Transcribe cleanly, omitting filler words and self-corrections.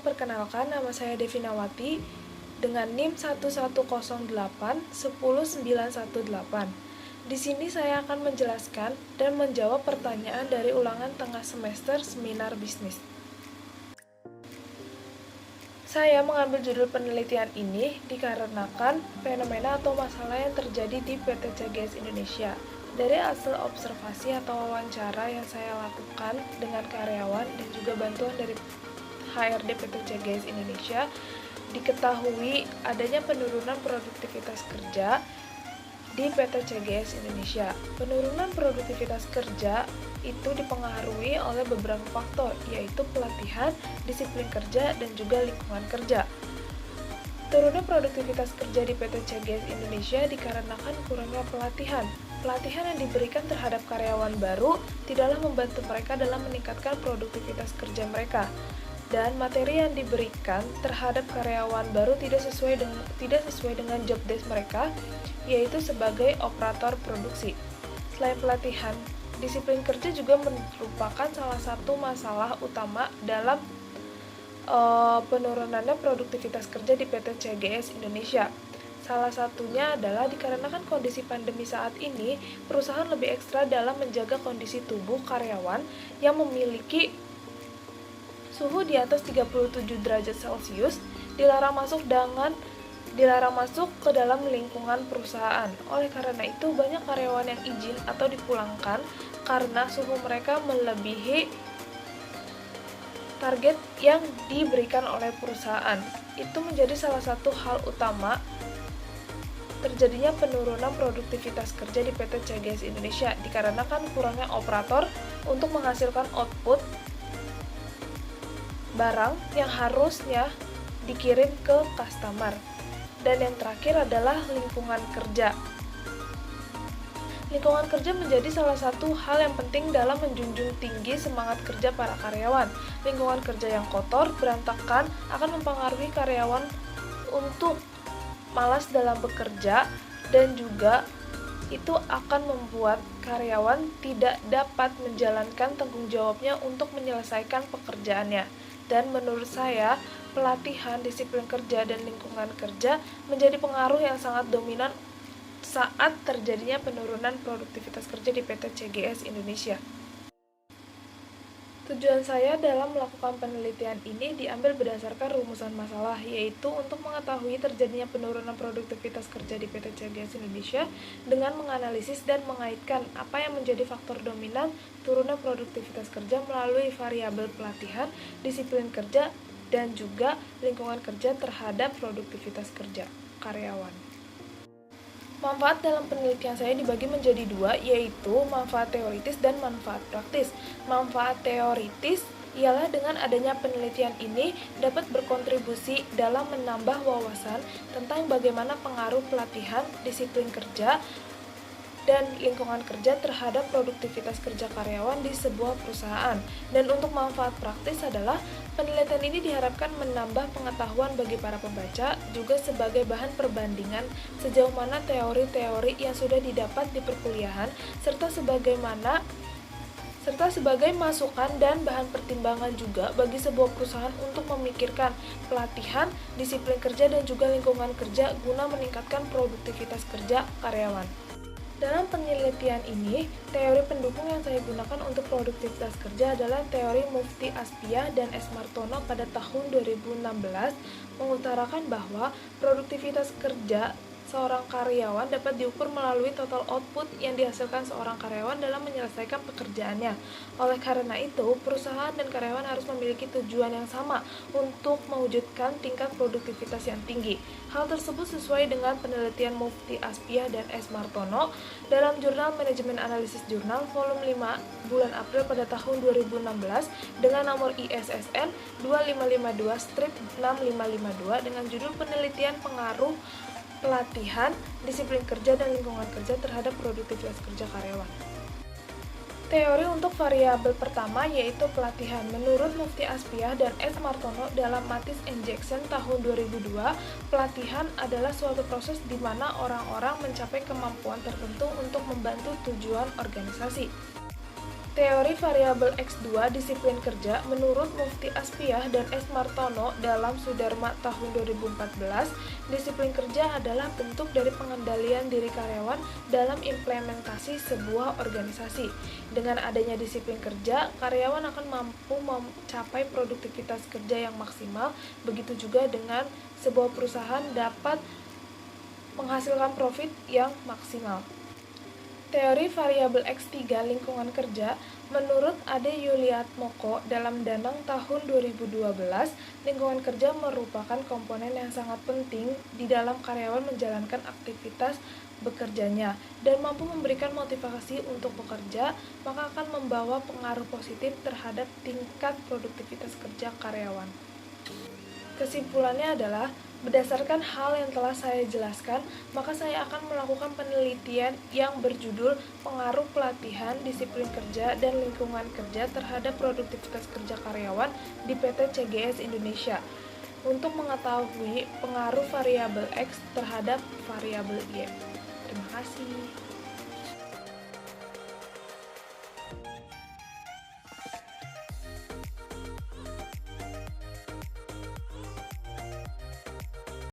perkenalkan, nama saya Devinawati dengan NIM 1108-10918. Di sini saya akan menjelaskan dan menjawab pertanyaan dari ulangan tengah semester seminar bisnis. Saya mengambil judul penelitian ini dikarenakan fenomena atau masalah yang terjadi di PT CGS Indonesia. Dari hasil observasi atau wawancara yang saya lakukan dengan karyawan dan juga bantuan dari HRD PT CGS Indonesia, diketahui adanya penurunan produktivitas kerja di PT CGS Indonesia. Penurunan produktivitas kerja itu dipengaruhi oleh beberapa faktor, yaitu pelatihan, disiplin kerja, dan juga lingkungan kerja. Turunnya produktivitas kerja di PT CGS Indonesia dikarenakan kurangnya pelatihan. Pelatihan yang diberikan terhadap karyawan baru tidaklah membantu mereka dalam meningkatkan produktivitas kerja mereka. Dan materi yang diberikan terhadap karyawan baru tidak sesuai dengan job desk mereka, yaitu sebagai operator produksi. Selain pelatihan, disiplin kerja juga merupakan salah satu masalah utama dalam penurunannya produktivitas kerja di PT CGS Indonesia. Salah satunya adalah dikarenakan kondisi pandemi saat ini, perusahaan lebih ekstra dalam menjaga kondisi tubuh karyawan yang memiliki suhu di atas 37 derajat Celcius, dilarang masuk ke dalam lingkungan perusahaan. Oleh karena itu, banyak karyawan yang izin atau dipulangkan karena suhu mereka melebihi target yang diberikan oleh perusahaan. Itu menjadi salah satu hal utama terjadinya penurunan produktivitas kerja di PT CGS Indonesia dikarenakan kurangnya operator untuk menghasilkan output barang yang harusnya dikirim ke customer. Dan yang terakhir adalah lingkungan kerja. Lingkungan kerja menjadi salah satu hal yang penting dalam menjunjung tinggi semangat kerja para karyawan. Lingkungan kerja yang kotor, berantakan akan mempengaruhi karyawan untuk malas dalam bekerja, dan juga itu akan membuat karyawan tidak dapat menjalankan tanggung jawabnya untuk menyelesaikan pekerjaannya. Dan menurut saya, pelatihan, disiplin kerja, dan lingkungan kerja menjadi pengaruh yang sangat dominan saat terjadinya penurunan produktivitas kerja di PT CGS Indonesia. Tujuan saya dalam melakukan penelitian ini diambil berdasarkan rumusan masalah, yaitu untuk mengetahui terjadinya penurunan produktivitas kerja di PT CGS Indonesia dengan menganalisis dan mengaitkan apa yang menjadi faktor dominan turunnya produktivitas kerja melalui variabel pelatihan, disiplin kerja, dan juga lingkungan kerja terhadap produktivitas kerja karyawan. Manfaat dalam penelitian saya dibagi menjadi dua, yaitu manfaat teoritis dan manfaat praktis. Manfaat teoritis ialah dengan adanya penelitian ini dapat berkontribusi dalam menambah wawasan tentang bagaimana pengaruh pelatihan, disiplin kerja, dan lingkungan kerja terhadap produktivitas kerja karyawan di sebuah perusahaan. Dan untuk manfaat praktis adalah penelitian ini diharapkan menambah pengetahuan bagi para pembaca, juga sebagai bahan perbandingan sejauh mana teori-teori yang sudah didapat di perkuliahan, serta sebagai masukan dan bahan pertimbangan juga bagi sebuah perusahaan untuk memikirkan pelatihan, disiplin kerja, dan juga lingkungan kerja guna meningkatkan produktivitas kerja karyawan. Dalam penelitian ini, teori pendukung yang saya gunakan untuk produktivitas kerja adalah teori Mufti Aspiah dan S. Martono pada tahun 2016, mengutarakan bahwa produktivitas kerja seorang karyawan dapat diukur melalui total output yang dihasilkan seorang karyawan dalam menyelesaikan pekerjaannya. Oleh karena itu, perusahaan dan karyawan harus memiliki tujuan yang sama untuk mewujudkan tingkat produktivitas yang tinggi. Hal tersebut sesuai dengan penelitian Mufti Aspiah dan S. Martono dalam jurnal Manajemen Analisis Jurnal volume 5 bulan April pada tahun 2016 dengan nomor ISSN 2552-6552 dengan judul penelitian pengaruh pelatihan, disiplin kerja, dan lingkungan kerja terhadap produktivitas kerja karyawan. Teori untuk variabel pertama yaitu pelatihan. Menurut Mufti Aspiah dan S. Martono dalam Matis and Jackson tahun 2002, pelatihan adalah suatu proses di mana orang-orang mencapai kemampuan tertentu untuk membantu tujuan organisasi. Teori variabel X2 disiplin kerja menurut Mufti Aspiah dan S. Martono dalam Sudarma tahun 2014, disiplin kerja adalah bentuk dari pengendalian diri karyawan dalam implementasi sebuah organisasi. Dengan adanya disiplin kerja, karyawan akan mampu mencapai produktivitas kerja yang maksimal, begitu juga dengan sebuah perusahaan dapat menghasilkan profit yang maksimal. Teori variabel X3 lingkungan kerja menurut Ade Yuliatmoko dalam Danang tahun 2012, lingkungan kerja merupakan komponen yang sangat penting di dalam karyawan menjalankan aktivitas bekerjanya dan mampu memberikan motivasi untuk bekerja, maka akan membawa pengaruh positif terhadap tingkat produktivitas kerja karyawan. Kesimpulannya adalah, berdasarkan hal yang telah saya jelaskan, maka saya akan melakukan penelitian yang berjudul Pengaruh Pelatihan, Disiplin Kerja, dan Lingkungan Kerja terhadap Produktivitas Kerja Karyawan di PT CGS Indonesia untuk mengetahui pengaruh variabel X terhadap variabel Y. Terima kasih.